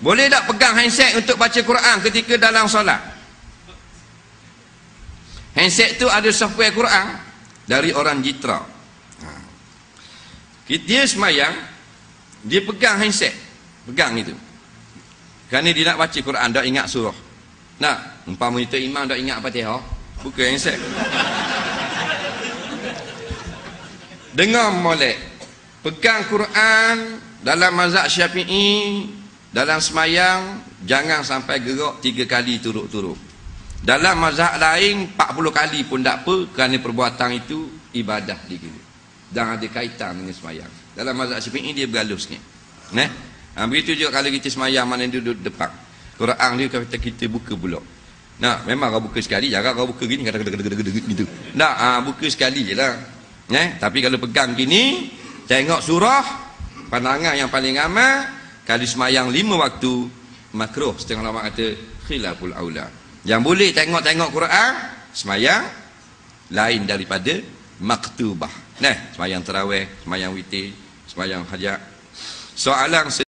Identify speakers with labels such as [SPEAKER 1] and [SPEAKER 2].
[SPEAKER 1] Boleh tak pegang handset untuk baca Quran ketika dalam solat? Handset tu ada software Quran dari orang Jitra. Dia semayang, dia pegang handset, pegang itu. Kerana dia nak baca Quran, tak ingat surah. Nak, umpama itu imam tak ingat Fatihah, buka handset. Dengar molek. Pegang Quran dalam mazhab Syafi'i, dalam semayang jangan sampai gerak 3 kali turut-turut. Dalam mazhab lain 40 kali pun tak apa, kerana perbuatan itu ibadah dikira dan ada kaitan dengan semayang. Dalam mazhab Syafi'i dia bergaluh sikit. Begitu juga kalau kita semayang mana duduk depan Quran dia, kata kita buka pula. Nah, memang kau buka sekali, jangan kau buka gini gitu. Nah, buka sekali je lah. Tapi kalau pegang gini, tengok surah, pandangan yang paling aman, kalau semayang 5 waktu, makruh. Setengah ulama kata khilaful aula. Yang boleh tengok-tengok Quran, semayang lain daripada maktubah. Semayang tarawih, semayang witir, semayang hajat. Soalan